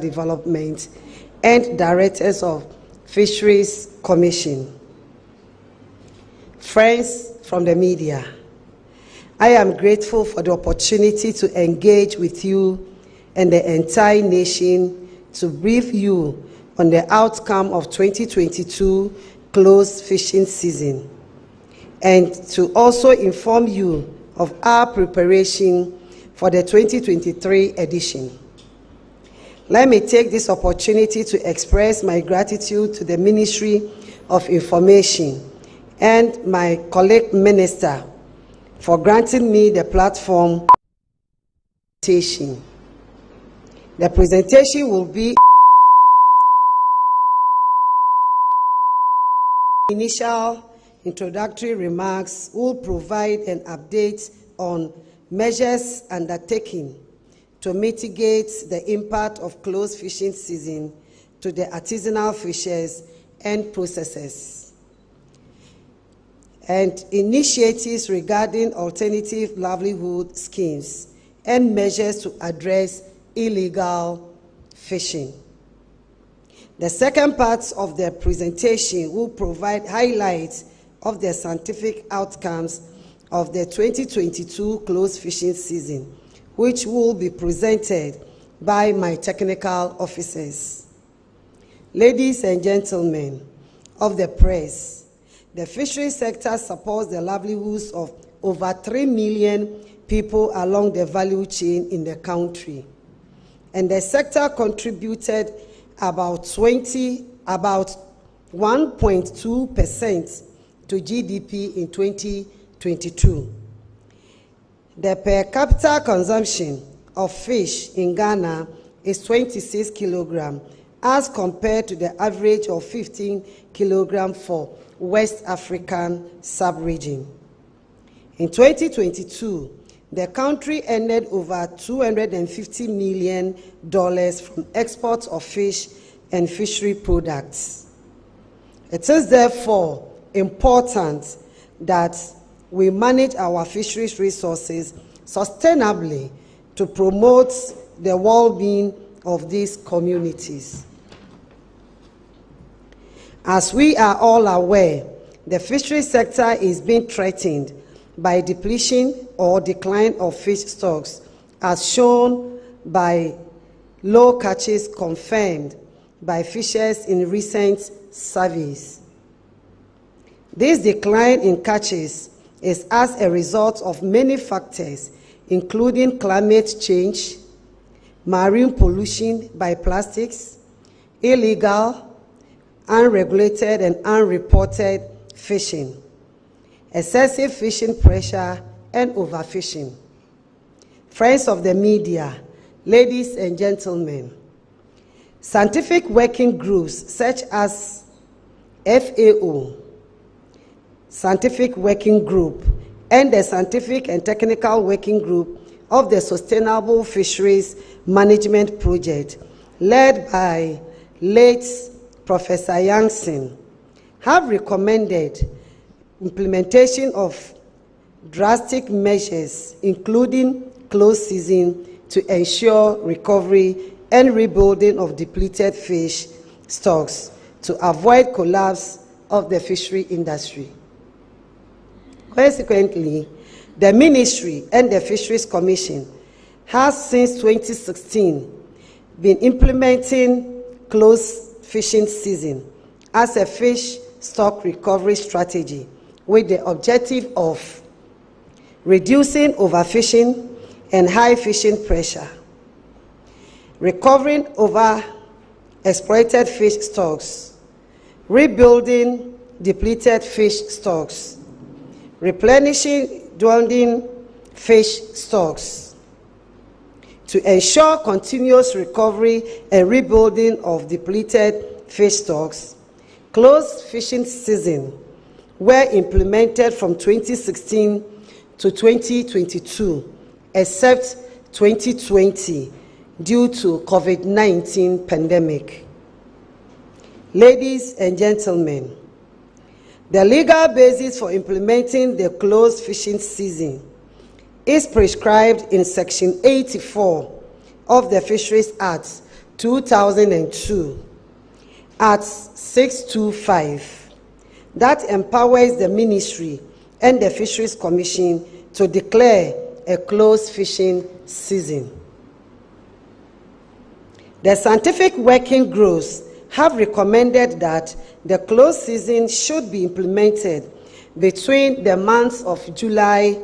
Development and Directors of Fisheries Commission. Friends from the media, I am grateful for the opportunity to engage with you and the entire nation to brief you on the outcome of 2022 closed fishing season, and to also inform you of our preparation for the 2023 edition. Let me take this opportunity to express my gratitude to the Ministry of Information and my colleague minister for granting me the platform. The presentation will be initial introductory remarks will provide an update on measures undertaken to mitigate the impact of closed fishing season to the artisanal fishers and processors, and initiatives regarding alternative livelihood schemes and measures to address illegal fishing. The second part of the presentation will provide highlights of the scientific outcomes of the 2022 closed fishing season, which will be presented by my technical officers. Ladies and gentlemen of the press, the fisheries sector supports the livelihoods of over 3 million people along the value chain in the country, and the sector contributed about 1.2% to GDP in 2022. The per capita consumption of fish in Ghana is 26 kilograms as compared to the average of 15 kilograms for West African sub-region. In 2022, the country earned over $250 million from exports of fish and fishery products. It is therefore important that we manage our fisheries resources sustainably to promote the well-being of these communities. As we are all aware, the fisheries sector is being threatened by depletion or decline of fish stocks, as shown by low catches confirmed by fishers in recent surveys. This decline in catches is as a result of many factors, including climate change, marine pollution by plastics, illegal, unregulated, and unreported fishing, excessive fishing pressure, and overfishing. Friends of the media, ladies and gentlemen, scientific working groups such as FAO, Scientific Working Group, and the Scientific and Technical Working Group of the Sustainable Fisheries Management Project, led by late Professor Jansen, have recommended implementation of drastic measures, including closed season, to ensure recovery and rebuilding of depleted fish stocks to avoid collapse of the fishery industry. Consequently, the Ministry and the Fisheries Commission has since 2016 been implementing closed fishing season as a fish stock recovery strategy with the objective of reducing overfishing and high fishing pressure, recovering over-exploited fish stocks, rebuilding depleted fish stocks, replenishing dwindling fish stocks. To ensure continuous recovery and rebuilding of depleted fish stocks, closed fishing season were implemented from 2016 to 2022, except 2020 due to COVID-19 pandemic. Ladies and gentlemen, the legal basis for implementing the closed fishing season is prescribed in Section 84 of the Fisheries Act 2002 at 625 that empowers the Ministry and the Fisheries Commission to declare a closed fishing season. The scientific working groups have recommended that the closed season should be implemented between the months of July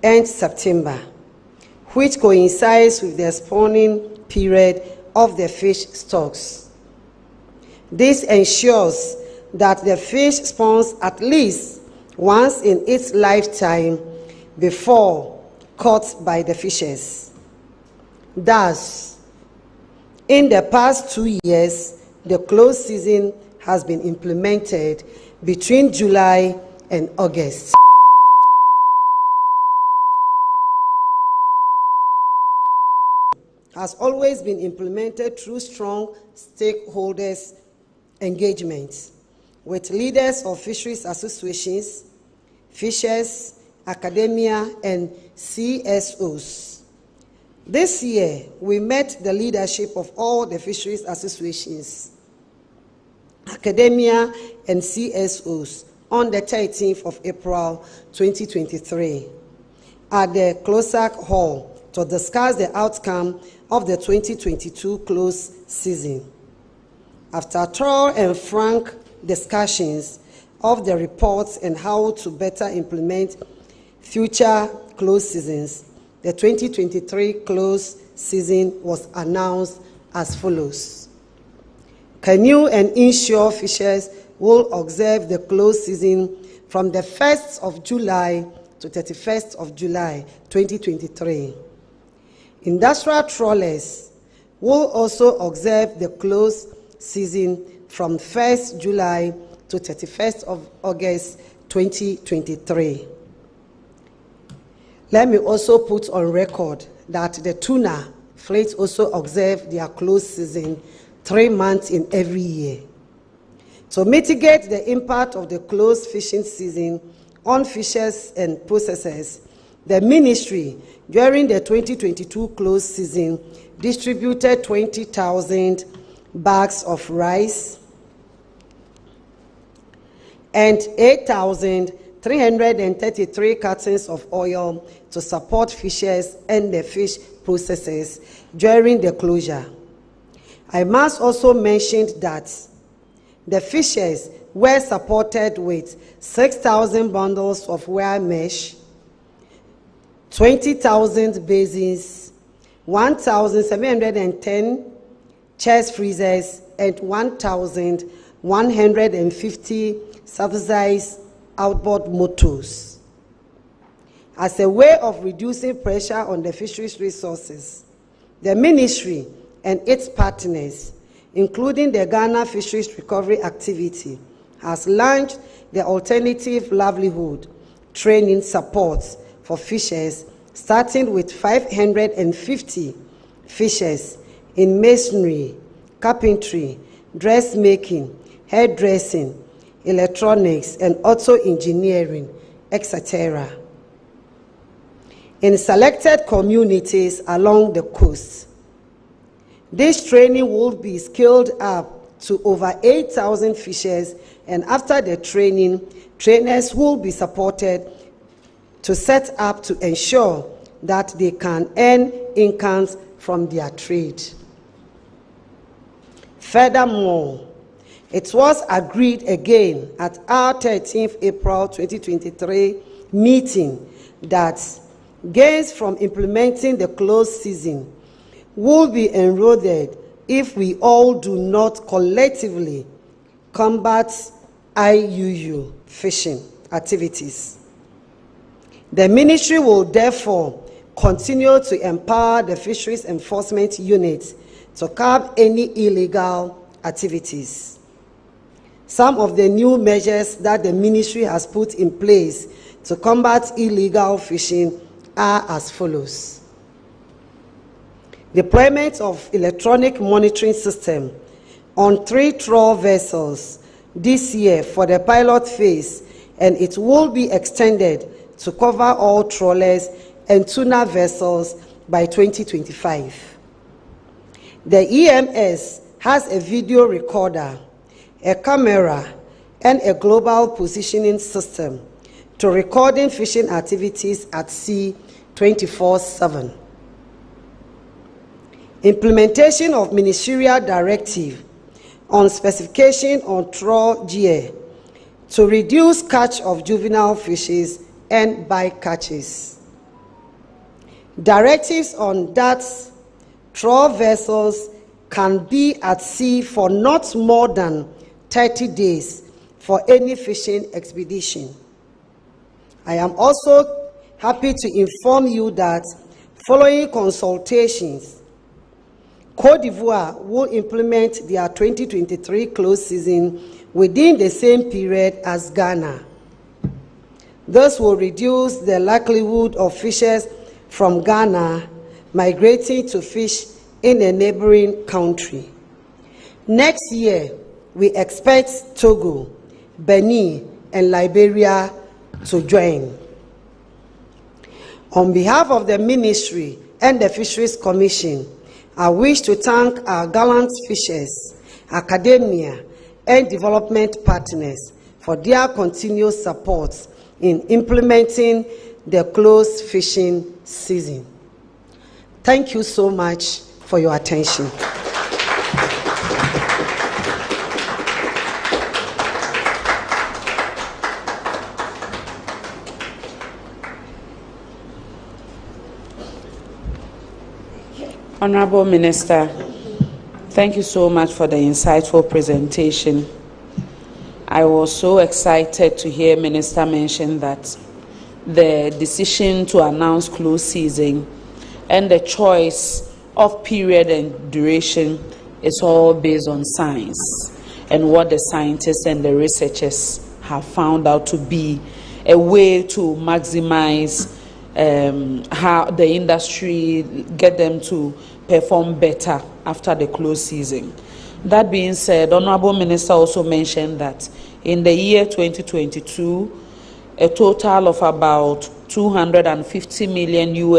and September, which coincides with the spawning period of the fish stocks. This ensures that the fish spawns at least once in its lifetime before caught by the fishers. Thus, in the past 2 years, the closed season has been implemented between July and August. Has always been implemented through strong stakeholders' engagement with leaders of fisheries associations, fishers, academia, and CSOs. This year, we met the leadership of all the fisheries associations, academia, and CSOs on the 13th of April 2023 at the Closac Hall to discuss the outcome of the 2022 closed season. After thorough and frank discussions of the reports and how to better implement future closed seasons, the 2023 closed season was announced as follows. Canoe and inshore fishers will observe the closed season from the 1st of July to 31st of July 2023. Industrial trawlers will also observe the closed season from 1st July to 31st of August 2023. Let me also put on record that the tuna fleet also observe their closed season 3 months in every year. To mitigate the impact of the closed fishing season on fishers and processors, the Ministry, during the 2022 closed season, distributed 20,000 bags of rice and 8,333 cartons of oil to support fishers and the fish processors during the closure. I must also mention that the fishers were supported with 6,000 bundles of wire mesh, 20,000 basins, 1,710 chest freezers, and 1,150 subsidized outboard motors. As a way of reducing pressure on the fisheries resources, the Ministry and its partners, including the Ghana Fisheries Recovery Activity, has launched the Alternative Livelihood Training Support for fishers, starting with 550 fishers in masonry, carpentry, dressmaking, hairdressing, electronics, and auto engineering, etc. in selected communities along the coast. This training will be scaled up to over 8,000 fishers, and after the training, trainers will be supported to set up to ensure that they can earn incomes from their trade. Furthermore, it was agreed again at our 13th April 2023 meeting that gains from implementing the closed season will be eroded if we all do not collectively combat IUU fishing activities. The Ministry will therefore continue to empower the Fisheries Enforcement Unit to curb any illegal activities. Some of the new measures that the Ministry has put in place to combat illegal fishing are as follows. Deployment of electronic monitoring system on 3 trawl vessels this year for the pilot phase, and it will be extended to cover all trawlers and tuna vessels by 2025. The EMS has a video recorder, a camera, and a global positioning system to recording fishing activities at sea 24/7. Implementation of ministerial directive on specification on trawl gear to reduce catch of juvenile fishes and bycatches. Directives on that trawl vessels can be at sea for not more than 30 days for any fishing expedition. I am also happy to inform you that following consultations, Côte d'Ivoire will implement their 2023 close season within the same period as Ghana. This will reduce the likelihood of fishers from Ghana migrating to fish in a neighboring country. Next year, we expect Togo, Benin, and Liberia to join. On behalf of the Ministry and the Fisheries Commission, I wish to thank our gallant fishers, academia, and development partners for their continued support in implementing the closed fishing season. Thank you so much for your attention. Honorable Minister, thank you so much for the insightful presentation. I was so excited to hear Minister mention that the decision to announce closed season and the choice of period and duration is all based on science and what the scientists and the researchers have found out to be a way to maximize how the industry, get them to perform better after the close season. That being said, Honorable Minister also mentioned that in the year 2022, a total of about $250 million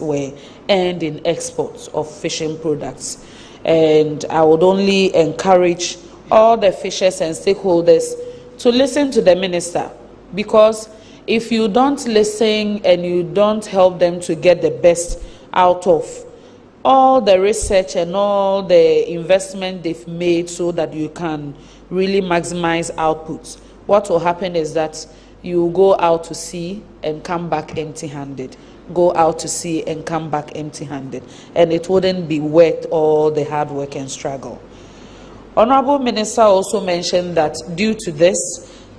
were earned in exports of fishing products. And I would only encourage all the fishers and stakeholders to listen to the minister, because if you don't listen and you don't help them to get the best out of all the research and all the investment they've made so that you can really maximize outputs, what will happen is that you go out to sea and come back empty-handed. Go out to sea and come back empty-handed. And it wouldn't be worth all the hard work and struggle. Honorable Minister also mentioned that due to this,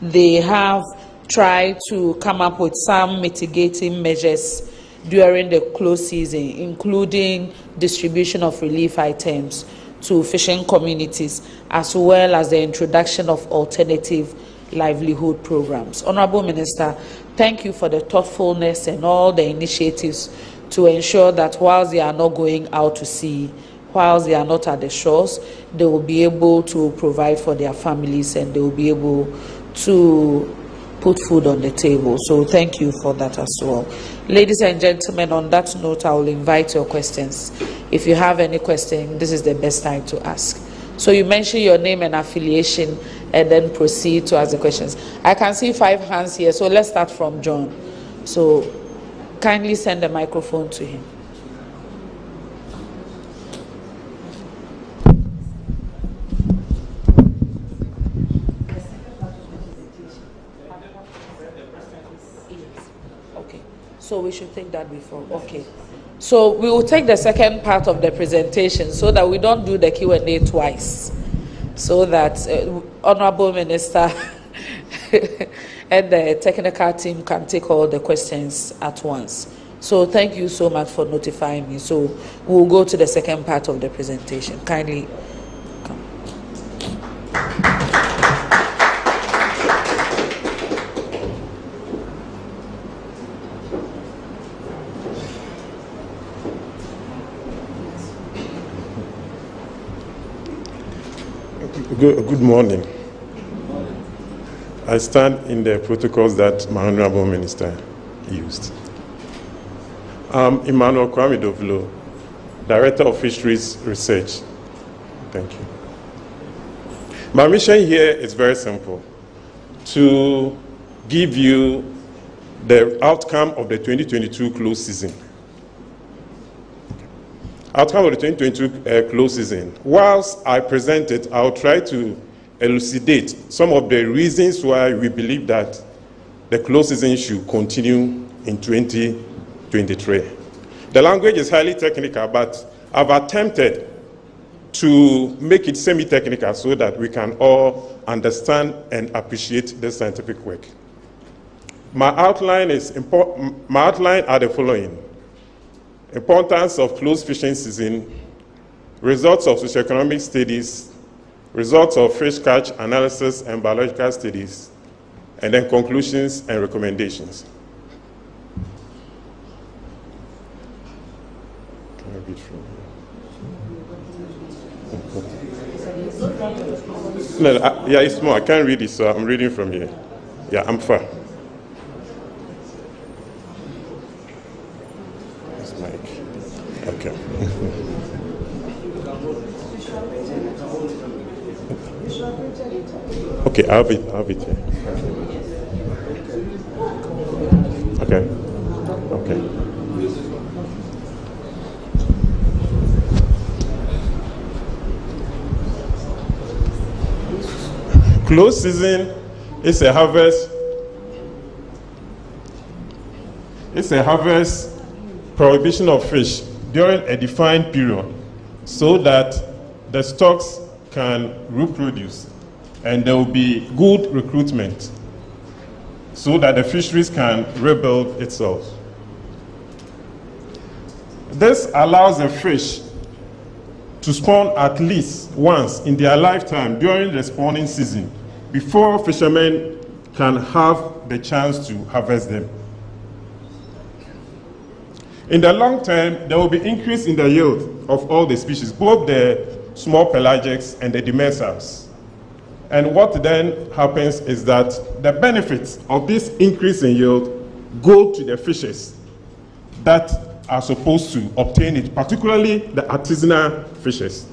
they have tried to come up with some mitigating measures during the close season, including distribution of relief items to fishing communities, as well as the introduction of alternative livelihood programs. Honorable Minister, thank you for the thoughtfulness and all the initiatives to ensure that whilst they are not going out to sea, whilst they are not at the shores, they will be able to provide for their families and they will be able to put food on the table. So thank you for that as well. Ladies and gentlemen, on that note, I will invite your questions. If you have any question, this is the best time to ask. So you mention your name and affiliation and then proceed to ask the questions. I can see 5 hands here, so let's start from John. So kindly send the microphone to him. So we should take that before. Okay. So we will take the second part of the presentation so that we don't do the Q&A twice. So that Honorable Minister and the technical team can take all the questions at once. So thank you so much for notifying me. So we'll go to the second part of the presentation. Kindly come. Good morning. I stand in the protocols that my Honorable Minister used. Emmanuel Kwame Dovlo, Director of Fisheries Research. Thank you. My mission here is very simple: to give you the outcome of the 2022 close season. Outcome of the 2022 close season. Whilst I present it, I'll try to elucidate some of the reasons why we believe that the close season should continue in 2023. The language is highly technical, but I've attempted to make it semi-technical so that we can all understand and appreciate the scientific work. My outline are the following: importance of close fishing season, results of socioeconomic studies, results of fish catch analysis and biological studies, and then conclusions and recommendations. Can I read from here? No, yeah, it's small. I can't read it, so I'm reading from here. Yeah, I'm far. This mic. Okay. Okay, I'll be here. Okay. Okay. Close season is a harvest. It's a harvest prohibition of fish during a defined period so that the stocks can reproduce and there will be good recruitment so that the fisheries can rebuild itself. This allows the fish to spawn at least once in their lifetime during the spawning season before fishermen can have the chance to harvest them. In the long term, there will be increase in the yield of all the species, both the small pelagics and the demersals. And what then happens is that the benefits of this increase in yield go to the fishes that are supposed to obtain it, particularly the artisanal fishes.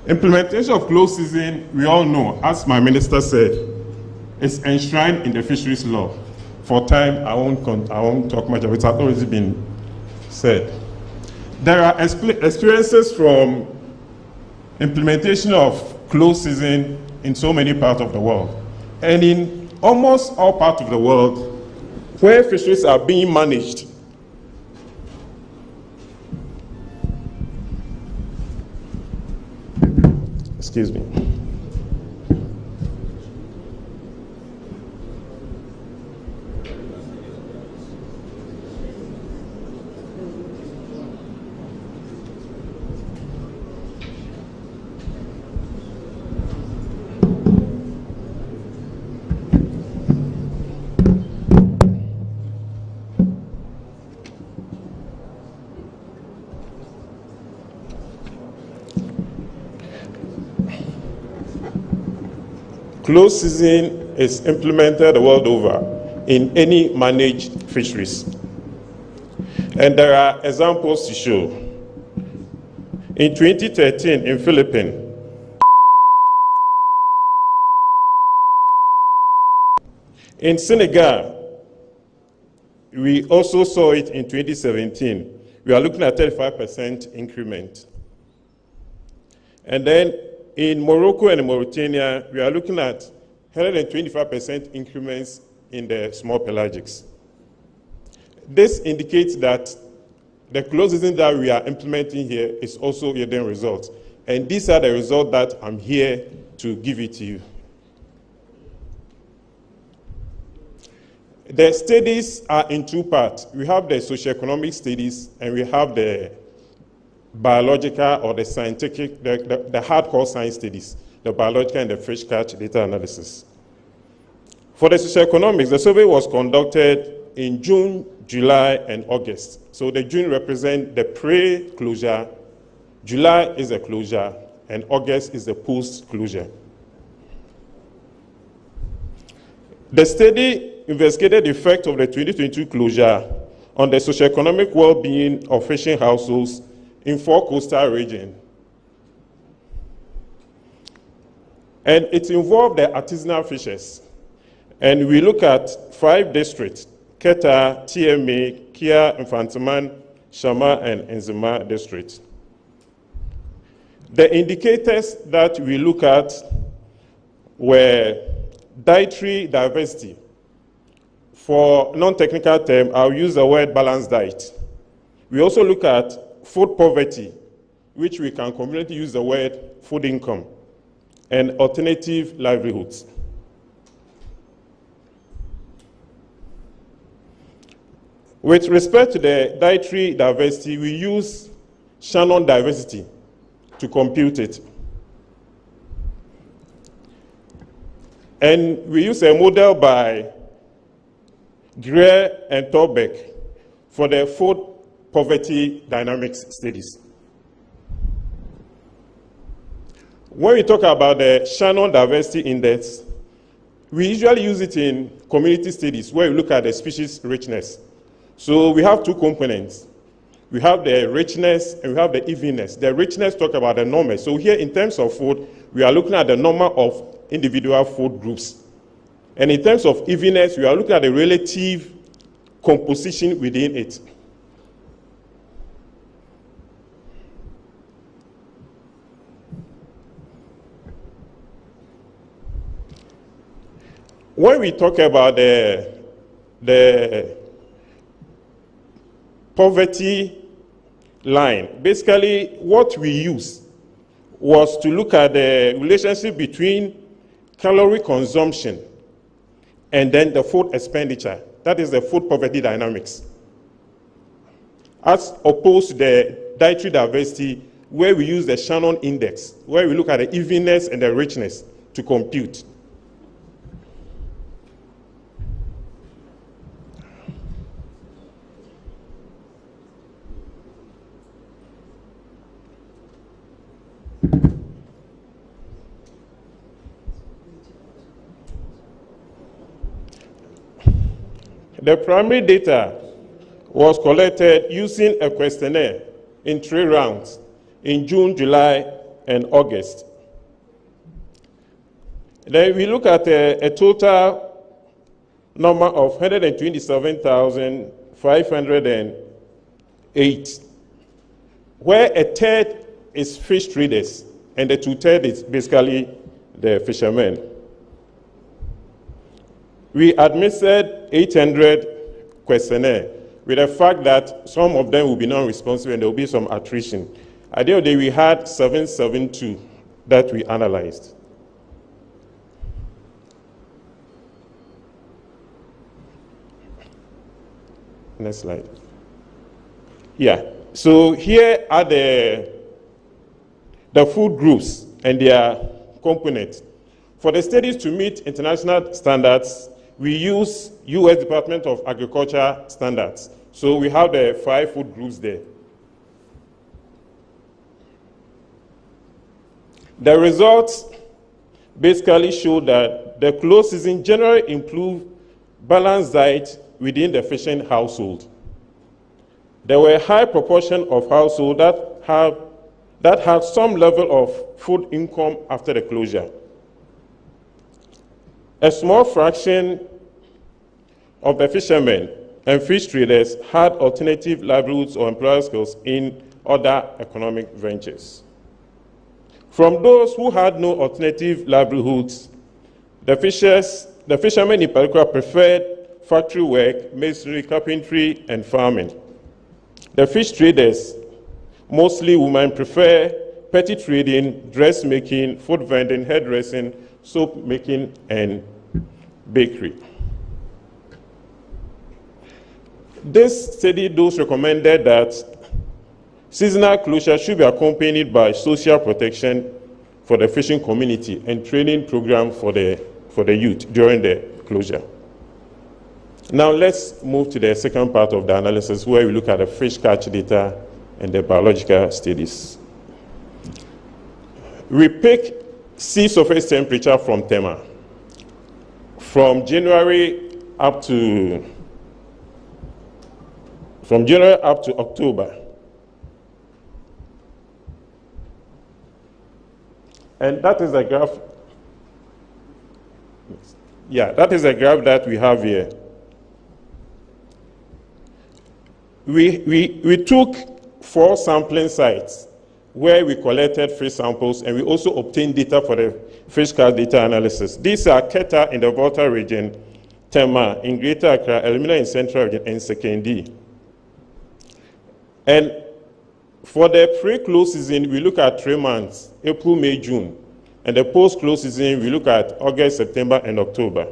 Implementation of close season, we all know, as my minister said, is enshrined in the fisheries law. For time, I won't talk much of it. It's already been said. There are experiences from implementation of close season in so many parts of the world. And in almost all parts of the world, where fisheries are being managed, excuse me. Close season is implemented the world over in any managed fisheries. And there are examples to show. In 2013 in Philippines, in Senegal, we also saw it in 2017. We are looking at 35% increment. And then in Morocco and Mauritania, we are looking at 125% increments in the small pelagics. This indicates that the close season that we are implementing here is also yielding results. And these are the results that I'm here to give it to you. The studies are in two parts. We have the socioeconomic studies and we have the biological or the scientific, the hardcore science studies, the biological and the fish catch data analysis. For the socioeconomics, the survey was conducted in June, July, and August. So the June represents the pre-closure, July is the closure, and August is the post-closure. The study investigated the effect of the 2022 closure on the socioeconomic well-being of fishing households in 4 coastal regions. And it involved the artisanal fishers. And we look at 5 districts: Keta, TMA, Kia, Infantiman, Shama, and Nzima districts. The indicators that we look at were dietary diversity. For non-technical term, I'll use the word balanced diet. We also look at food poverty, which we can conveniently use the word food income, and alternative livelihoods. With respect to the dietary diversity, we use Shannon diversity to compute it. And we use a model by Greer and Torbeck for the food poverty dynamics studies. When we talk about the Shannon Diversity Index, we usually use it in community studies where we look at the species richness. So we have 2 components. We have the richness and we have the evenness. The richness talk about the numbers. So here in terms of food, we are looking at the number of individual food groups. And in terms of evenness, we are looking at the relative composition within it. When we talk about the poverty line, basically what we use was to look at the relationship between calorie consumption and then the food expenditure. That is the food poverty dynamics. As opposed to the dietary diversity, where we use the Shannon index, where we look at the evenness and the richness to compute. The primary data was collected using a questionnaire in 3 rounds in June, July, and August. Then we look at a total number of 127,508, where a third is fish traders and the 2/3 is basically the fishermen. We administered 800 questionnaires with the fact that some of them will be non-responsive and there will be some attrition. At the end of the day, we had 772 that we analyzed. Next slide. Yeah, so here are the food groups and their components. For the studies to meet international standards, we use U.S. Department of Agriculture standards. So we have the 5 food groups there. The results basically show that the closed season generally improved balanced diet within the fishing household. There were a high proportion of households that had some level of food income after the closure. A small fraction of the fishermen and fish traders had alternative livelihoods or employer skills in other economic ventures. From those who had no alternative livelihoods, the fishermen in particular preferred factory work, masonry, carpentry, and farming. The fish traders, mostly women, prefer petty trading, dressmaking, food vending, hairdressing, soap making, and bakery. This study those recommended that seasonal closure should be accompanied by social protection for the fishing community and training program for the youth during the closure. Now let's move to the second part of the analysis where we look at the fish catch data and the biological studies. We pick sea surface temperature from Tema from January up to from January up to October. And that is a graph. Yeah, that is a graph that we have here. We took 4 sampling sites where we collected fish samples, and we also obtained data for the fish catch data analysis. These are Keta in the Volta region, Tema in Greater Accra, Elimina in Central region, and Sekendi. And for the pre-close season, we look at 3 months, April, May, June. And the post-close season, we look at August, September, and October.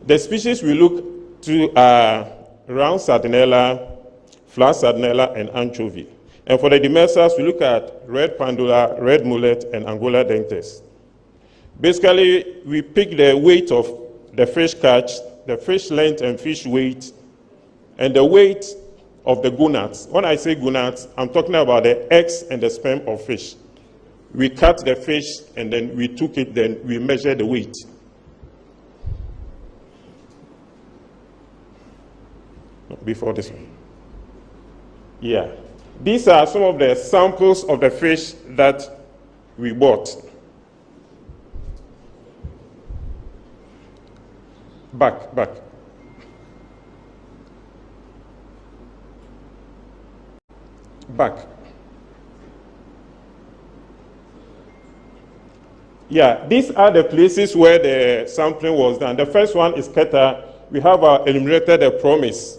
The species we look to are round sardinella, flat sardinella, and anchovy. And for the demersals, we look at red pandula, red mullet, and Angola dentes. Basically, we pick the weight of the fish catch, the fish length and fish weight, and the weight of the gonads. When I say gonads, I'm talking about the eggs and the sperm of fish. We cut the fish, and then we took it, then we measure the weight. Before this one. Yeah. These are some of the samples of the fish that we bought. Back. Yeah, these are the places where the sampling was done. The first one is Keta. We have eliminated the promise,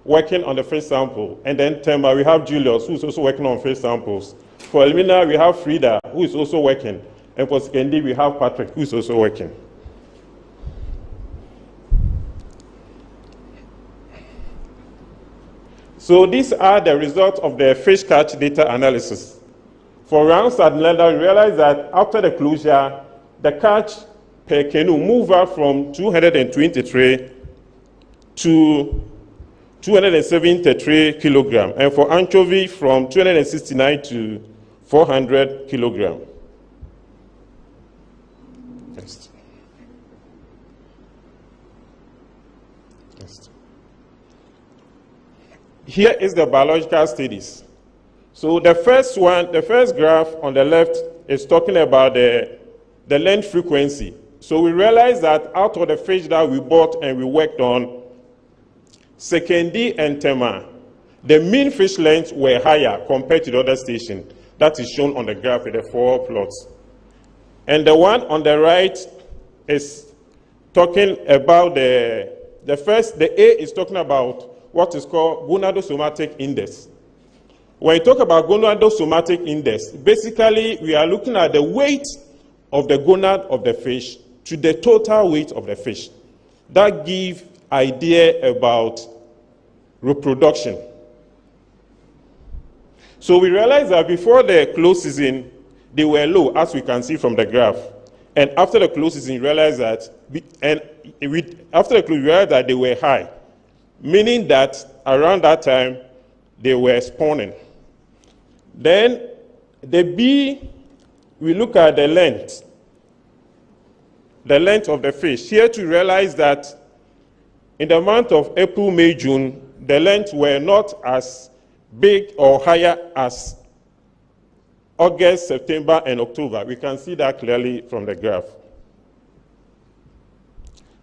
working on the fish sample. And then Tema, we have Julius, who's also working on fish samples. For Elimina, we have Frida, who is also working. And for Sekendi, we have Patrick, who is also working. So these are the results of the fish catch data analysis. For round sardinella, we realized that after the closure, the catch per canoe moved up from 223 to 273 kilogram, and for anchovy from 269 to 400 kilogram. Next. Here is the biological studies. So the first graph on the left is talking about the length frequency. So we realized that out of the fish that we bought and we worked on, Sekendi and Tema, the mean fish lengths were higher compared to the other station. That is shown on the graph with the 4 plots. And the one on the right is talking about the A is talking about what is called gonadosomatic index. When you talk about gonadosomatic index, basically we are looking at the weight of the gonad of the fish to the total weight of the fish. That gives idea about reproduction. So we realized that before the close season, they were low, as we can see from the graph. And after the close season, we realized that, we realized that they were high, meaning that around that time, they were spawning. Then the B, we look at the length of the fish. Here to realize that in the month of April, May, June, the lengths were not as big or higher as August, September, and October. We can see that clearly from the graph.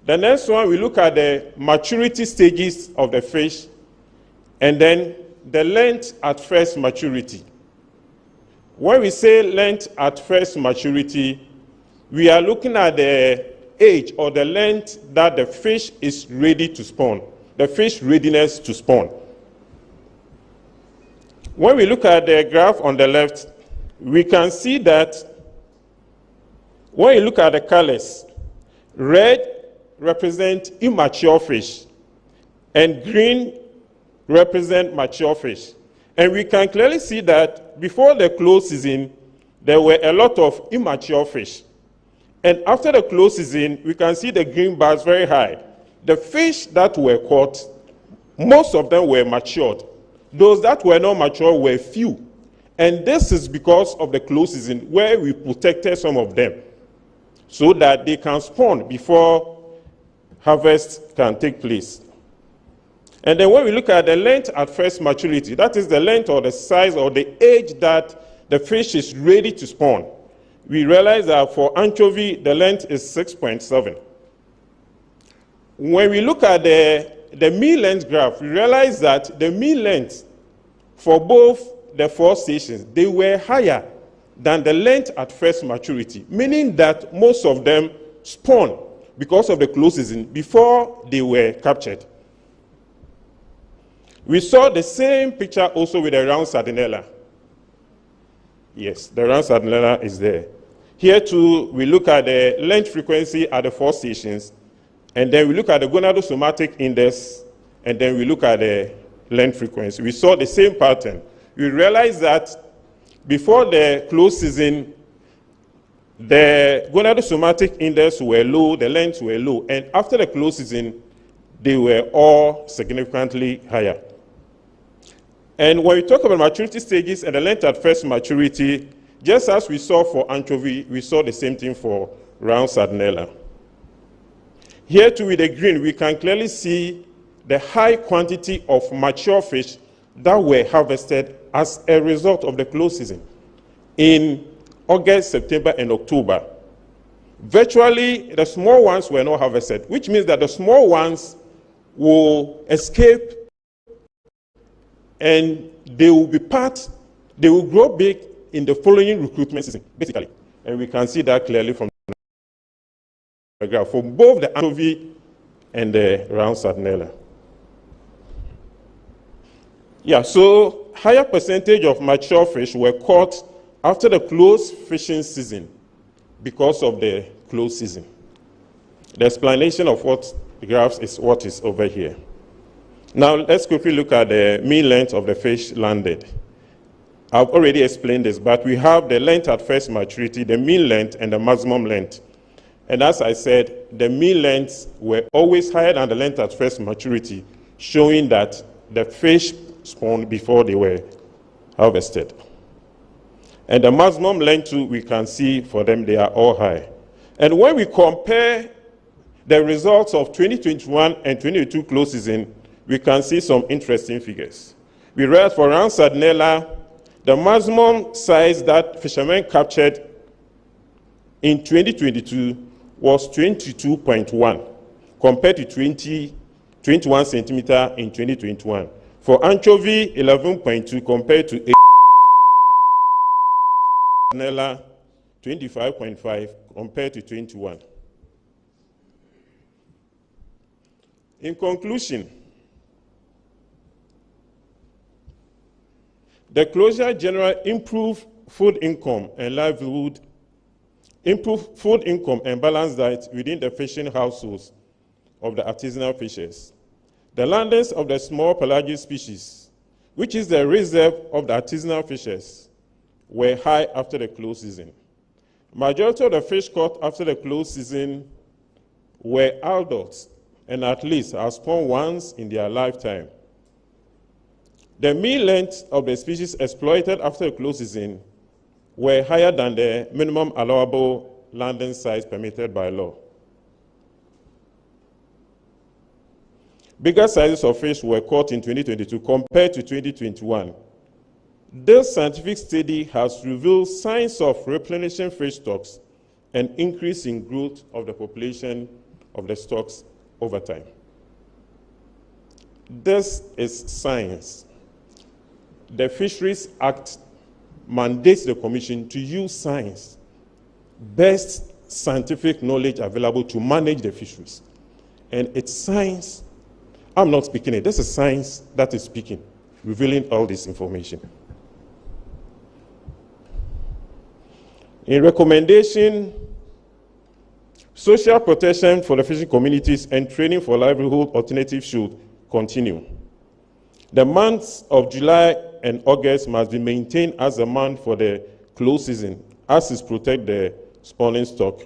The next one, we look at the maturity stages of the fish, and then the length at first maturity. When we say length at first maturity, we are looking at the age or the length that the fish is ready to spawn, the fish readiness to spawn. When we look at the graph on the left, we can see that when you look at the colors, red represent immature fish and green represent mature fish. And we can clearly see that before the close season, there were a lot of immature fish. And after the close season, we can see the green bars very high. The fish that were caught, most of them were matured. Those that were not mature were few. And this is because of the close season where we protected some of them so that they can spawn before harvest can take place. And then when we look at the length at first maturity, that is the length or the size or the age that the fish is ready to spawn, we realize that for anchovy, the length is 6.7. When we look at the mean length graph, we realize that the mean length for both the 4 stations, they were higher than the length at first maturity, meaning that most of them spawned because of the close season before they were captured. We saw the same picture also with the round sardinella. Yes, the round sardinella is there. Here too, we look at the length frequency at the 4 stations, and then we look at the gonadosomatic index, and then we look at the length frequency. We saw the same pattern. We realized that before the close season, the gonadosomatic index were low, the lengths were low, and after the close season, they were all significantly higher. And when we talk about maturity stages and the length at first maturity, just as we saw for anchovy, we saw the same thing for round sardinella. Here too with the green, we can clearly see the high quantity of mature fish that were harvested as a result of the close season in August, September, and October. Virtually, the small ones were not harvested, which means that the small ones will escape and they will grow big in the following recruitment season, basically. And we can see that clearly from the graph for both the anchovy and the round sardinella. Yeah, so higher percentage of mature fish were caught after the close fishing season because of the close season. The explanation of what the graphs is what is over here. Now, let's quickly look at the mean length of the fish landed. I've already explained this, but we have the length at first maturity, the mean length, and the maximum length. And as I said, the mean lengths were always higher than the length at first maturity, showing that the fish spawned before they were harvested. And the maximum length too, we can see for them, they are all high. And when we compare the results of 2021 and 2022 close season, we can see some interesting figures. We read for round sardinella, the maximum size that fishermen captured in 2022 was 22.1 compared to 21 centimeter in 2021. For anchovy, 11.2 compared to sardinella, 25.5 compared to 21. In conclusion, the closure generally improved food income and livelihood, improved food income and balanced diet within the fishing households of the artisanal fishers. The landings of the small pelagic species, which is the reserve of the artisanal fishers, were high after the close season. Majority of the fish caught after the close season were adults and at least have spawned once in their lifetime. The mean length of the species exploited after the close season were higher than the minimum allowable landing size permitted by law. Bigger sizes of fish were caught in 2022 compared to 2021. This scientific study has revealed signs of replenishing fish stocks and increase in growth of the population of the stocks over time. This is science. The Fisheries Act mandates the Commission to use science, best scientific knowledge available to manage the fisheries. And it's science. I'm not speaking it. This is science that is speaking, revealing all this information. In recommendation, social protection for the fishing communities and training for livelihood alternatives should continue. The months of July and August must be maintained as a month for the close season, as is protect the spawning stock.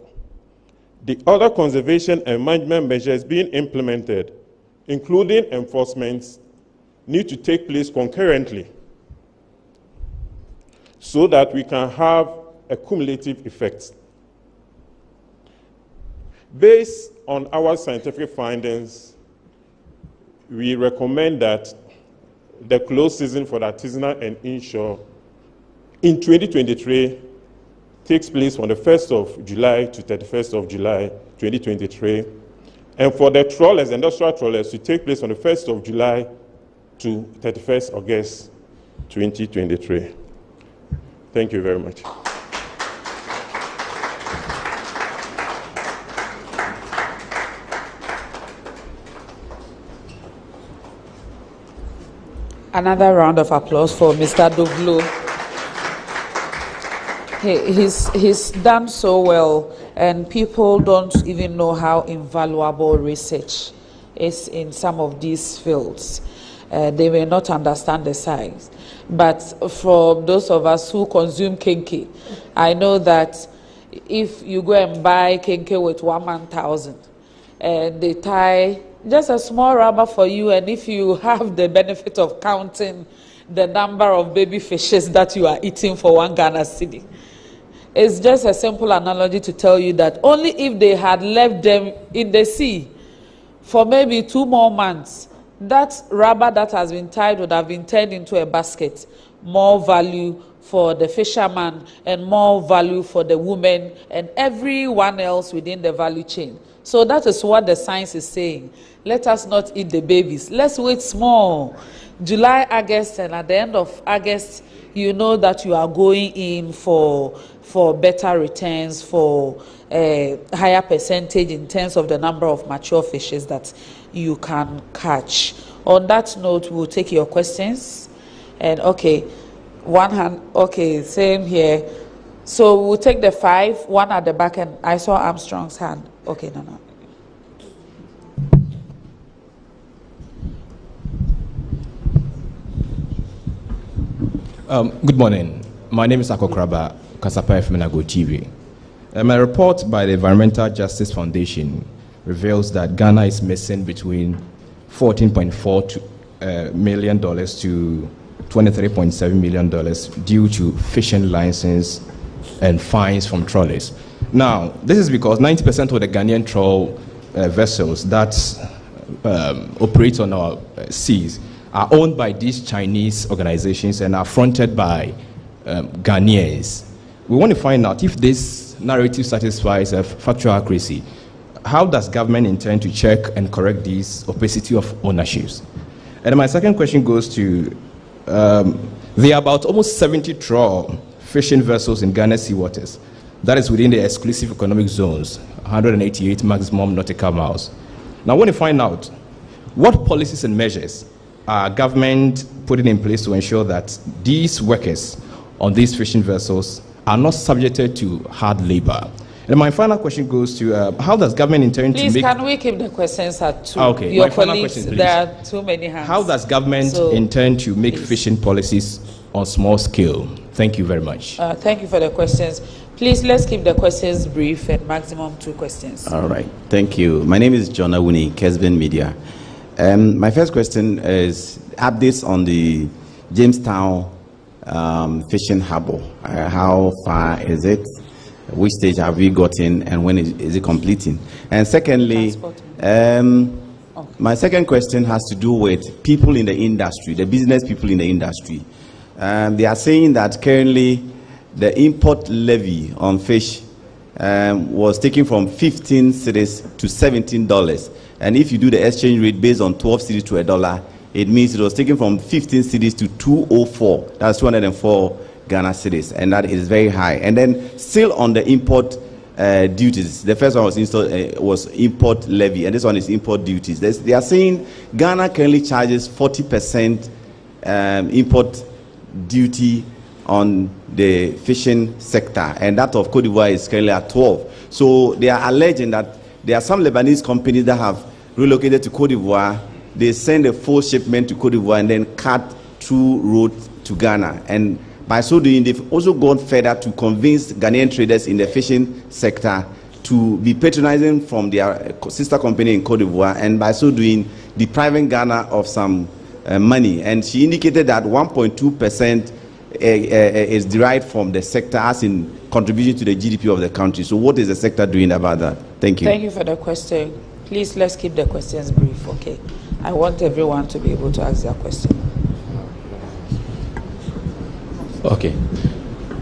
The other conservation and management measures being implemented, including enforcement, need to take place concurrently so that we can have a cumulative effect. Based on our scientific findings, we recommend that the close season for the artisanal and inshore in 2023 takes place from the 1st of July to 31st of July 2023, and for the trawlers, industrial trawlers, to take place from the 1st of July to 31st August 2023. Thank you very much. Another round of applause for Mr. Dovlo. He's done so well, and people don't even know how invaluable research is in some of these fields. They may not understand the science. But for those of us who consume kenkey, I know that if you go and buy kenkey with 1,000, and they tie just a small rubber for you, and if you have the benefit of counting the number of baby fishes that you are eating for 1 Ghana cedi, it's just a simple analogy to tell you that only if they had left them in the sea for maybe 2 more months, that rubber that has been tied would have been turned into a basket. More value for the fisherman and more value for the woman and everyone else within the value chain. So that is what the science is saying. Let us not eat the babies. Let's wait small. July, August, and at the end of August, you know that you are going in for better returns, for a higher percentage in terms of the number of mature fishes that you can catch. On that note, we'll take your questions. And okay, one hand, okay, same here. So we'll take the 5, one at the back, and I saw Armstrong's hand. Okay, no. Good morning. My name is Akokraba Kasapa from Nago TV. My report by the Environmental Justice Foundation reveals that Ghana is missing between $14.4 million to $23.7 million due to fishing license and fines from trawlers. Now, this is because 90% of the Ghanaian trawl vessels that operate on our seas are owned by these Chinese organizations and are fronted by Ghanaians. We want to find out if this narrative satisfies factual accuracy. How does government intend to check and correct this opacity of ownerships? And my second question goes to, there are about almost 70 trawl fishing vessels in Ghana sea waters. That is within the exclusive economic zones, 188 maximum nautical miles. Now I want to find out what policies and measures are government putting in place to ensure that these workers on these fishing vessels are not subjected to hard labor. And my final question goes to, how does government intend to make... Please, can we keep the questions at 2? Okay, your my final colleagues, question, please. There are too many hands. How does government intend to make fishing policies on small scale? Thank you very much. Thank you for the questions. Please, let's keep the questions brief and maximum 2 questions. All right. Thank you. My name is John Awuni, Kesben Media. My first question is updates on the Jamestown fishing harbour. How far is it? Which stage have we gotten, and when is it completing? And secondly, my second question has to do with people in the industry, the business people in the industry. They are saying that currently the import levy on fish was taken from 15 cedis to $17. And if you do the exchange rate based on 12 cedis to $1, it means it was taken from 15 cedis to 204. That's 204 Ghana cedis, and that is very high. And then still on the import duties, the first one was import levy, and this one is import duties. They are saying Ghana currently charges 40% import duty on the fishing sector, and that of Cote d'Ivoire is currently at 12. So they are alleging that there are some Lebanese companies that have relocated to Cote d'Ivoire. They send a full shipment to Cote d'Ivoire and then cut through road to Ghana. And by so doing, they've also gone further to convince Ghanaian traders in the fishing sector to be patronizing from their sister company in Cote d'Ivoire, and by so doing, depriving Ghana of some money. And she indicated that 1.2% is derived from the sector as in contribution to the GDP of the country. So what is the sector doing about that? Thank you. Thank you for the question. Please, let's keep the questions brief, okay? I want everyone to be able to ask their question. Okay.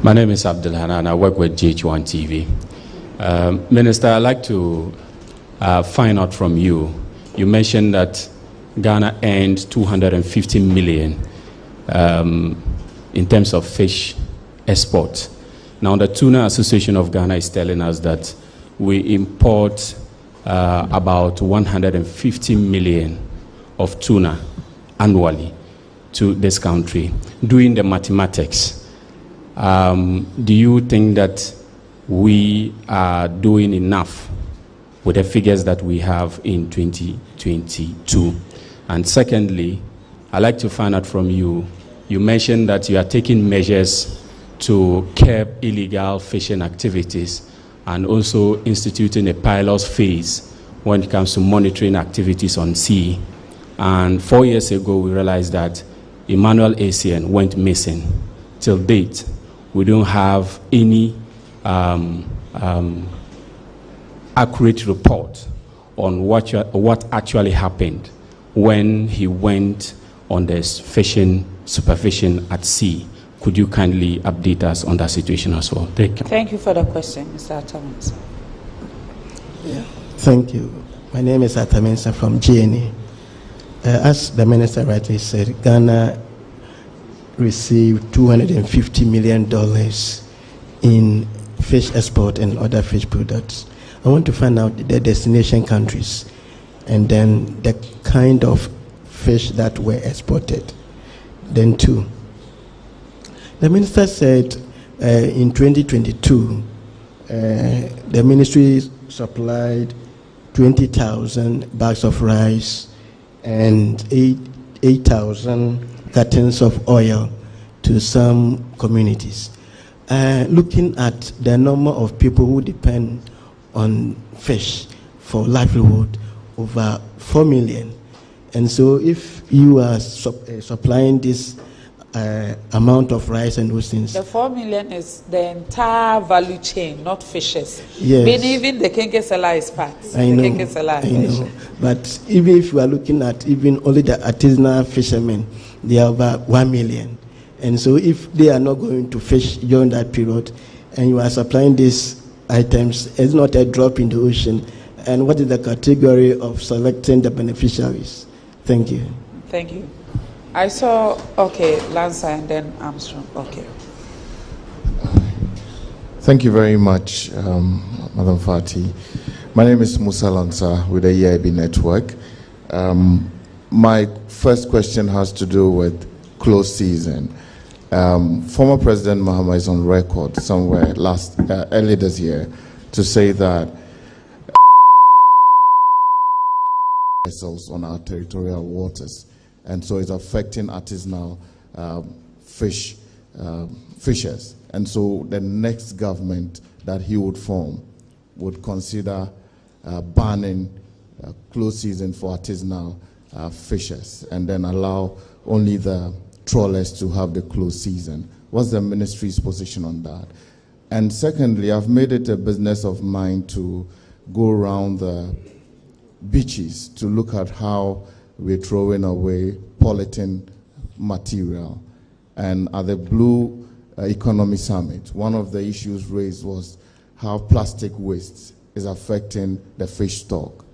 My name is Abdul Hanan. I work with GH1 TV. Minister, I'd like to find out from you. You mentioned that Ghana earned 250 million in terms of fish export. Now, the Tuna Association of Ghana is telling us that we import about 150 million of tuna annually to this country. Doing the mathematics, do you think that we are doing enough with the figures that we have in 2022? And secondly, I'd like to find out from you, you mentioned that you are taking measures to curb illegal fishing activities and also instituting a pilot phase when it comes to monitoring activities on sea. And 4 years ago, we realized that Emmanuel ACN went missing. Till date, we don't have any accurate report on what actually happened when he went on this fishing, superfishing at sea. Could you kindly update us on that situation as well? Thank you. Thank you for the question, Mr. Atamansa. Yeah. Thank you. My name is Atamansa from GNA. As the minister rightly said, Ghana received $250 million in fish export and other fish products. I want to find out the destination countries and then the kind of fish that were exported. Then two, the minister said in 2022, the ministry supplied 20,000 bags of rice and 8,000 cartons of oil to some communities. Looking at the number of people who depend on fish for livelihood, over 4 million. And so if you are supplying this amount of rice and those things. The 4 million is the entire value chain, not fishes. Yes. Meaning even the Kenkesela is part. I know. Kenkesela is know. But even if you are looking at even only the artisanal fishermen, they are about 1 million. And so if they are not going to fish during that period and you are supplying these items, it's not a drop in the ocean. And what is the category of selecting the beneficiaries? Thank you. Thank you. I saw, okay, Lanza and then Armstrong. Okay. Thank you very much, Madam Fati. My name is Musa Lanza with the EIB Network. My first question has to do with close season. Former President Mahama is on record somewhere early this year to say that vessels on our territorial waters, and so it's affecting artisanal fishers. And so the next government that he would form would consider banning close season for artisanal fishers and then allow only the trawlers to have the close season. What's the ministry's position on that? And secondly, I've made it a business of mine to go around the beaches to look at how we're throwing away polythene material. And at the Blue Economy Summit, one of the issues raised was how plastic waste is affecting the fish stock.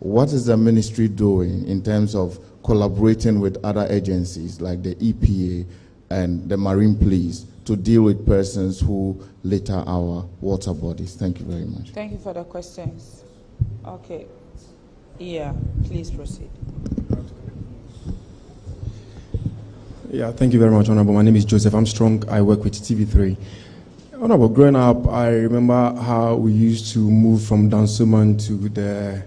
What is the ministry doing in terms of collaborating with other agencies like the EPA and the Marine Police to deal with persons who litter our water bodies? Thank you very much. Thank you for the questions. Okay. Yeah, please proceed. Yeah, thank you very much, Honorable. My name is Joseph Armstrong. I work with TV3. Honorable, growing up, I remember how we used to move from Dansoman to the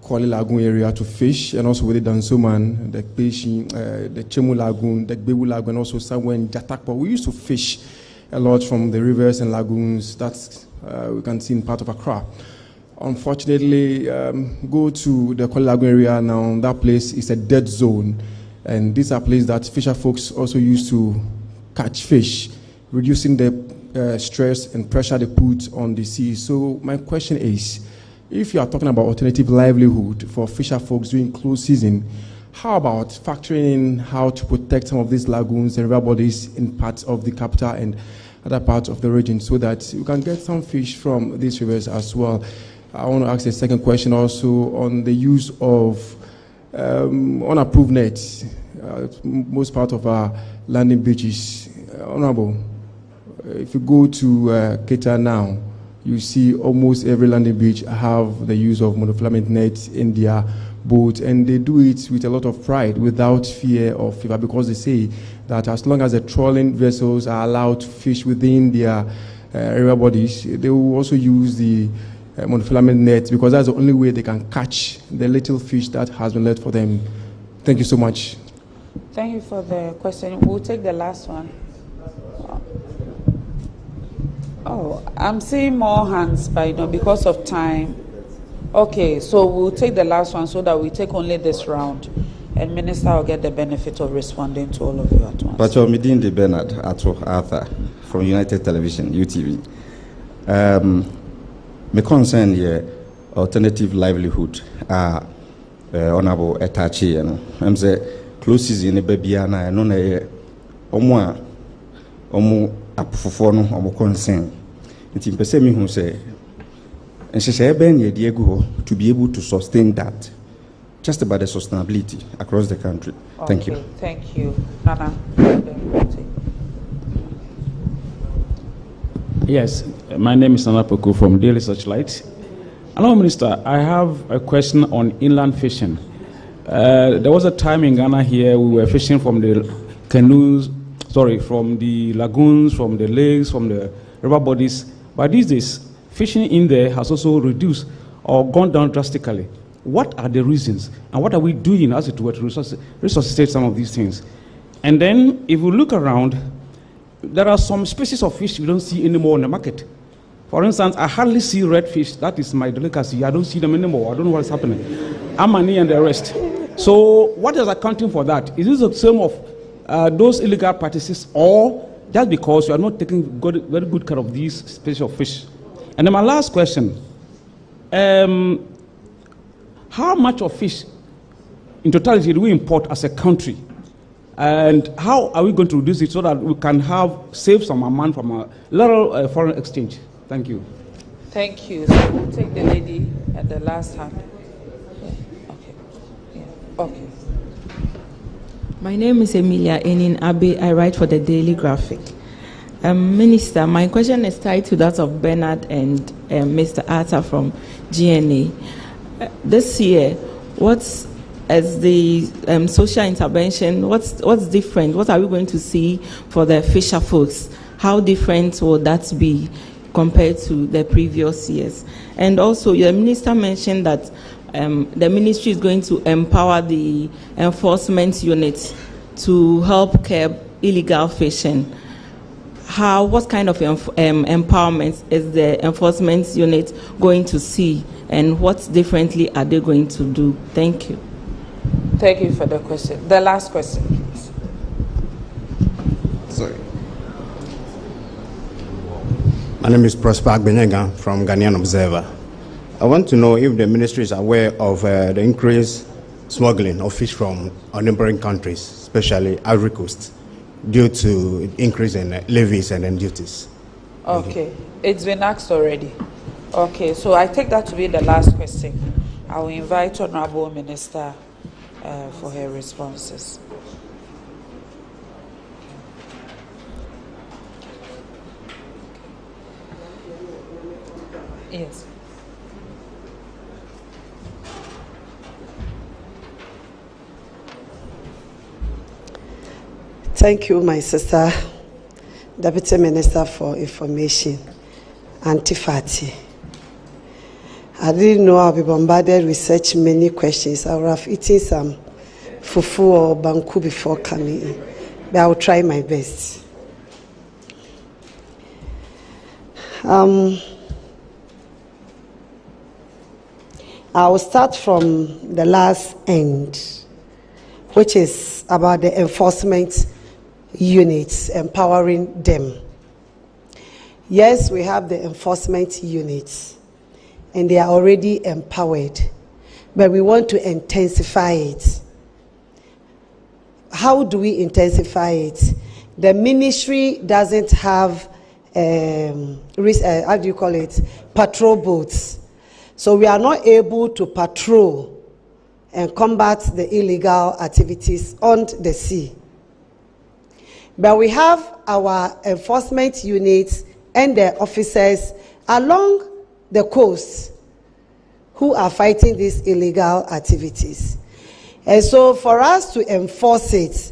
Kwale Lagoon area to fish, and also with the Dansoman, the Chemu Lagoon, the Gbebu Lagoon, and also somewhere in Jatakpo. We used to fish a lot from the rivers and lagoons that we can see in part of Accra. Unfortunately, go to the Kwale Lagoon area now, that place is a dead zone. And these are places that fisher folks also used to catch fish, reducing the stress and pressure they put on the sea. So my question is, if you are talking about alternative livelihood for fisher folks during close season, how about factoring in how to protect some of these lagoons and river bodies in parts of the capital and other parts of the region so that you can get some fish from these rivers as well? I want to ask a second question also on the use of unapproved nets, most part of our landing beaches. Honorable, if you go to Keita now, you see almost every landing beach have the use of monofilament nets in their boats, and they do it with a lot of pride, without fear of fever, because they say that as long as the trawling vessels are allowed to fish within their river bodies, they will also use the monofilament nets, because that's the only way they can catch the little fish that has been left for them. Thank you so much. Thank you for the question. We'll take the last one. Oh, I'm seeing more hands, but because of time. Okay, so we'll take the last one so that we take only this round, and Minister will get the benefit of responding to all of you at once. But you're meeting the Bernard Arthur from United Television, UTV. My concern here, alternative livelihood, honorable Etachi, I'm say close season in Babiana, and on a omo apufonu omo concern. It's in me who say, and she said, Diego, to be able to sustain that, just about the sustainability across the country. Okay, thank you. Thank you. Nana. Yes, my name is Nana Poku from Daily Searchlight. Hello, Minister. I have a question on inland fishing. There was a time in Ghana here we were fishing from the canoes, from the lagoons, from the lakes, from the river bodies. But these days, fishing in there has also reduced or gone down drastically. What are the reasons, and what are we doing as it were to resuscitate some of these things? And then, if we look around, there are some species of fish we don't see anymore in the market. For instance, I hardly see redfish. That is my delicacy. I don't see them anymore. I don't know what's happening. Amani and the rest. So what is accounting for that? Is this the same of those illegal practices, or just because you are not taking very good care of these species of fish? And then my last question, how much of fish in totality do we import as a country? And how are we going to reduce it so that we can save some amount from a little foreign exchange? Thank you. Thank you. So we'll take the lady at the last hand. Yeah. Okay. Yeah. Okay. My name is Emilia Enin Abe. I write for the Daily Graphic. Minister, my question is tied to that of Bernard and Mr. Arthur from GNA. This year, what's as the social intervention, what's different? What are we going to see for the fisher folks? How different will that be compared to the previous years? And also, your minister mentioned that the ministry is going to empower the enforcement units to help curb illegal fishing. What kind of empowerment is the enforcement unit going to see, and what differently are they going to do? Thank you. Thank you for the question. The last question, please. Sorry. My name is Prosper Agbenega from Ghanaian Observer. I want to know if the ministry is aware of the increased smuggling of fish from our neighboring countries, especially Ivory Coast, due to increase in levies and duties. Okay, it's been asked already. Okay, so I take that to be the last question. I will invite Honorable Minister for her responses. Yes. Thank you, my sister, Deputy Minister for Information, Auntie Fati. I didn't know I'll be bombarded with such many questions. I would have eaten some fufu or banku before coming in, but I will try my best. I will start from the last end, which is about the enforcement units, empowering them. Yes, we have the enforcement units, and they are already empowered. But we want to intensify it. How do we intensify it? The ministry doesn't have, patrol boats. So we are not able to patrol and combat the illegal activities on the sea. But we have our enforcement units and the officers along the coast who are fighting these illegal activities. And so for us to enforce it,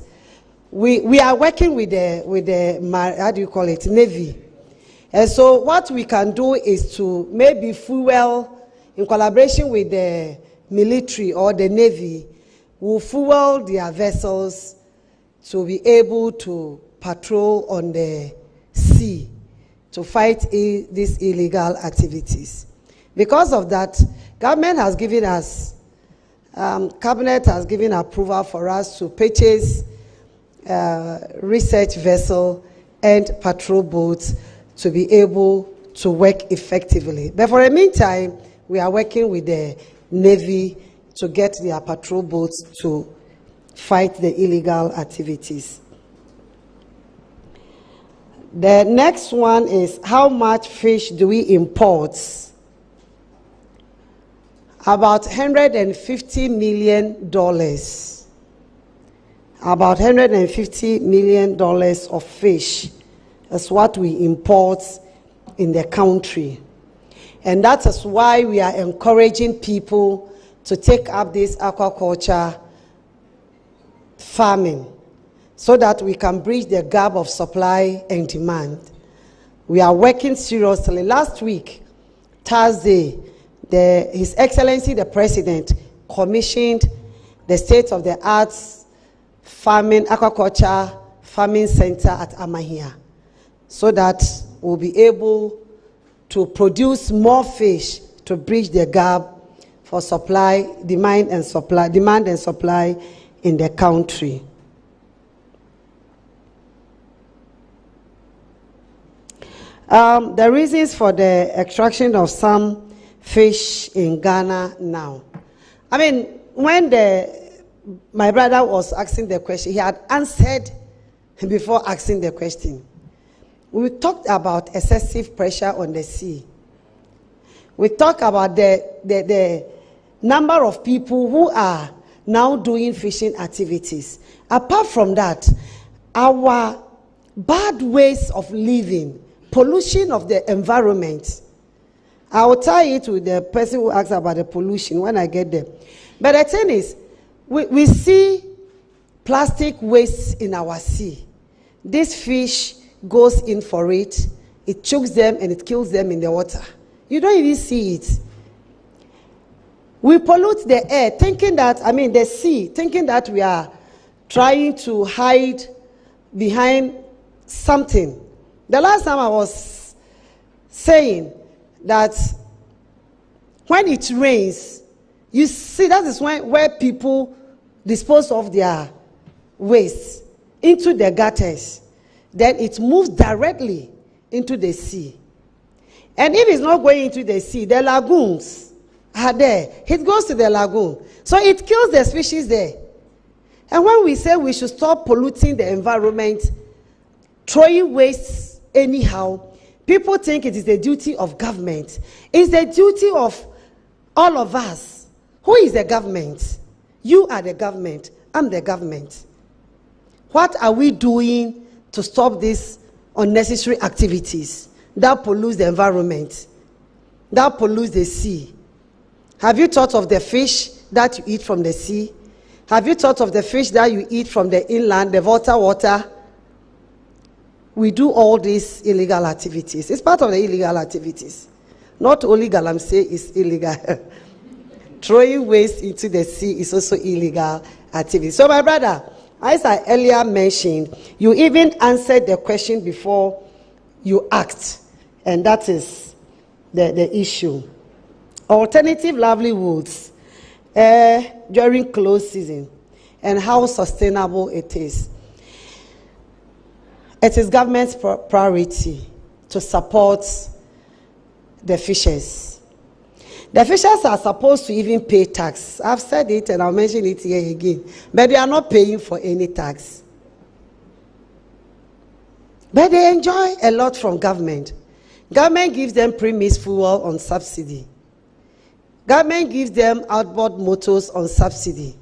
we are working with the Navy. And so what we can do is to maybe fuel, in collaboration with the military or the Navy, will fuel their vessels to be able to patrol on the sea to fight these illegal activities. Because of that, government has given us, cabinet has given approval for us to purchase research vessel and patrol boats to be able to work effectively. But for the meantime, we are working with the Navy to get their patrol boats to fight the illegal activities. The next one is, how much fish do we import? About $150 million. About $150 million of fish is what we import in the country. And that is why we are encouraging people to take up this aquaculture farming, so that we can bridge the gap of supply and demand. We are working seriously. Last week, Thursday, His Excellency the President commissioned the state-of-the-art aquaculture farming center at Amahia, so that we'll be able to produce more fish to bridge the gap for demand and supply in the country. The reasons for the extraction of some fish in Ghana now. I mean, when my brother was asking the question, he had answered before asking the question. We talked about excessive pressure on the sea. We talked about the number of people who are now doing fishing activities. Apart from that, our bad ways of living, pollution of the environment. I will tie it with the person who asks about the pollution when I get there. But the thing is, we see plastic waste in our sea. This fish goes in for it, it chokes them and it kills them in the water. You don't even see it. We pollute the air, the sea, thinking that we are trying to hide behind something. The last time I was saying that when it rains, you see that is where people dispose of their waste into the gutters. Then it moves directly into the sea. And if it's not going into the sea, the lagoons are there. It goes to the lagoon. So it kills the species there. And when we say we should stop polluting the environment, throwing waste anyhow, people think it is the duty of government. It's the duty of all of us. Who is the government? You are the government. I'm the government. What are we doing to stop these unnecessary activities that pollute the environment, that pollute the sea? Have you thought of the fish that you eat from the sea? Have you thought of the fish that you eat from the inland, the water? We do all these illegal activities. It's part of the illegal activities. Not only galamsey is illegal. Throwing waste into the sea is also illegal activity. So my brother, as I earlier mentioned, you even answered the question before you asked, and that is the issue. Alternative livelihoods during close season and how sustainable it is. It is government's priority to support the fishers. The fishers are supposed to even pay tax. I've said it and I'll mention it here again. But they are not paying for any tax. But they enjoy a lot from government. Government gives them premise fuel on subsidy. Government gives them outboard motors on subsidy.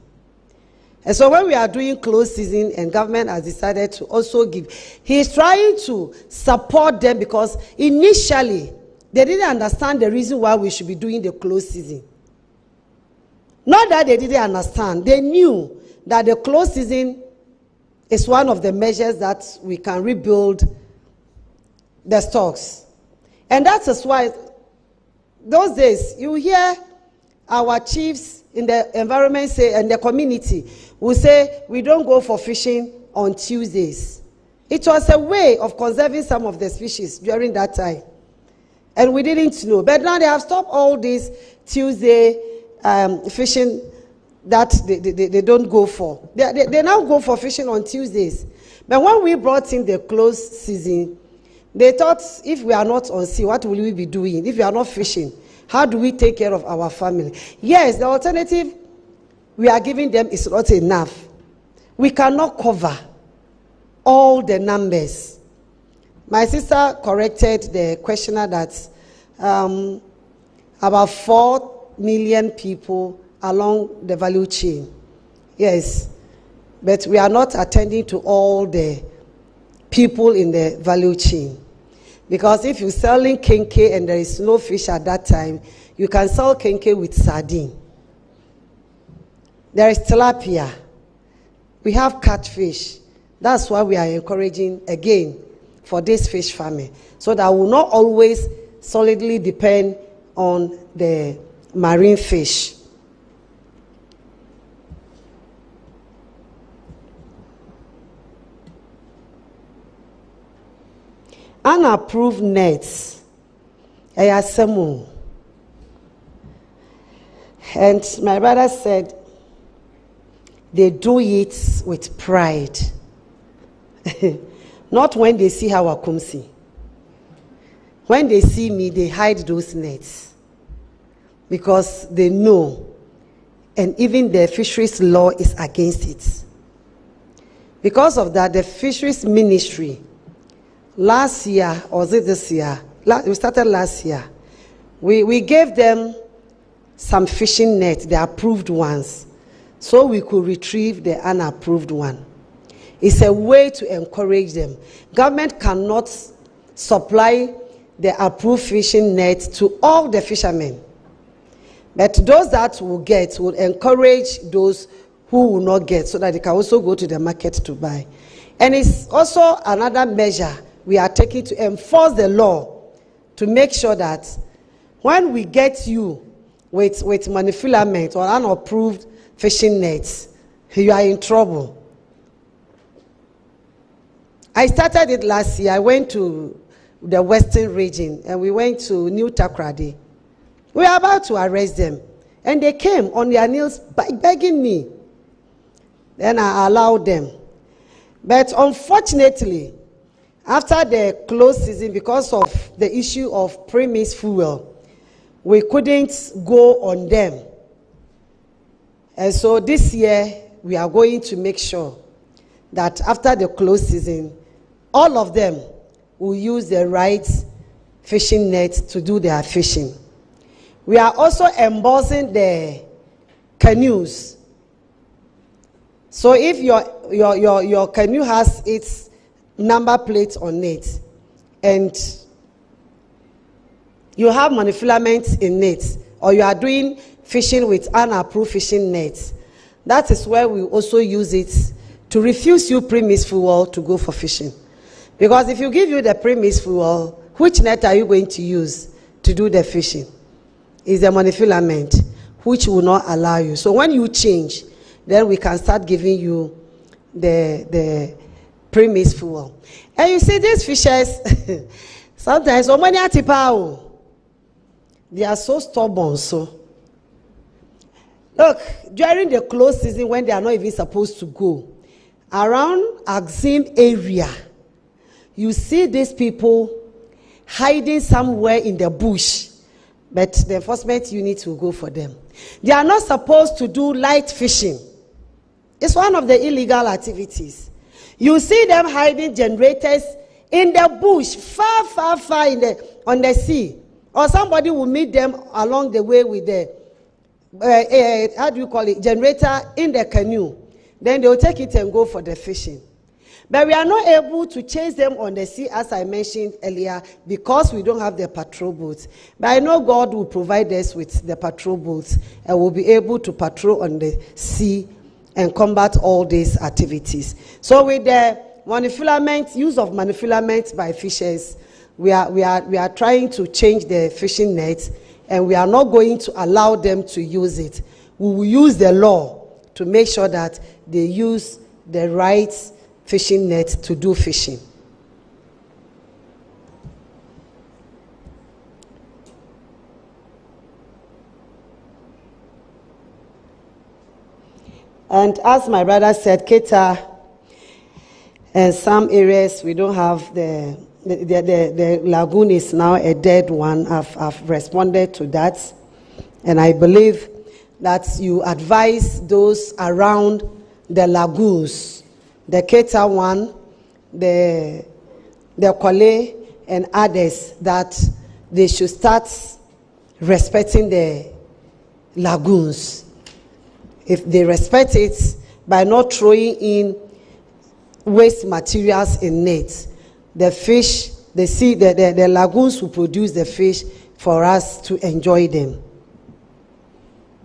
And so when we are doing closed season and government has decided to also give, he is trying to support them because initially they didn't understand the reason why we should be doing the closed season. Not that they didn't understand. They knew that the closed season is one of the measures that we can rebuild the stocks. And that is why those days you hear our chiefs in the environment say, and the community will say, we don't go for fishing on Tuesdays. It was a way of conserving some of the species during that time. And we didn't know. But now they have stopped all this Tuesday fishing that they don't go for. They now go for fishing on Tuesdays. But when we brought in the closed season, they thought, if we are not on sea, what will we be doing? If we are not fishing, how do we take care of our family? Yes, the alternative we are giving them is not enough. We cannot cover all the numbers. My sister corrected the questioner that about 4 million people along the value chain. Yes, but we are not attending to all the people in the value chain. Because if you're selling kenke and there is no fish at that time, you can sell kenke with sardine. There is tilapia. We have catfish. That's why we are encouraging, again, for this fish farming, so that we will not always solidly depend on the marine fish. Unapproved nets. And my brother said they do it with pride. Not when they see how I come see. When they see me, they hide those nets. Because they know. And even the fisheries law is against it. Because of that, the fisheries ministry, last year, or was it this year? We started last year. We gave them some fishing nets, the approved ones, so we could retrieve the unapproved one. It's a way to encourage them. Government cannot supply the approved fishing net to all the fishermen. But those that will get will encourage those who will not get, so that they can also go to the market to buy. And it's also another measure we are taking to enforce the law, to make sure that when we get you with monofilament or unapproved fishing nets, you are in trouble. I started it last year. I went to the western region and we went to New Takrady. We were about to arrest them and they came on their knees begging me. Then I allowed them. But unfortunately, after the closed season, because of the issue of premise fuel, we couldn't go on them. And so this year, we are going to make sure that after the closed season, all of them will use the right fishing net to do their fishing. We are also embossing the canoes. So if your canoe has its number plate on it, and you have monofilament in it, or you are doing fishing with unapproved fishing nets, that is where we also use it to refuse you premise fuel to go for fishing. Because if you give you the premise fuel, which net are you going to use to do the fishing? Is the monofilament, which will not allow you. So when you change, then we can start giving you the premise fuel. And you see these fishers, sometimes, they are so stubborn. So, look, during the closed season, when they are not even supposed to go, around Axim area, you see these people hiding somewhere in the bush, but the enforcement unit will go for them. They are not supposed to do light fishing. It's one of the illegal activities. You see them hiding generators in the bush, far on the sea, or somebody will meet them along the way with the generator in the canoe. Then they will take it and go for the fishing. But we are not able to chase them on the sea, as I mentioned earlier, because we don't have the patrol boats. But I know God will provide us with the patrol boats, and we'll be able to patrol on the sea and combat all these activities. So with the use of monofilament by fishers, we are trying to change the fishing nets, and we are not going to allow them to use it. We will use the law to make sure that they use the right fishing net to do fishing. And as my brother said, Keta, in some areas we don't have the lagoon is now a dead one. I've responded to that, and I believe that you advise those around the lagoons, the Keta one, the Kwale, and others, that they should start respecting the lagoons. If they respect it by not throwing in waste materials in nets, the fish, the lagoons will produce the fish for us to enjoy them.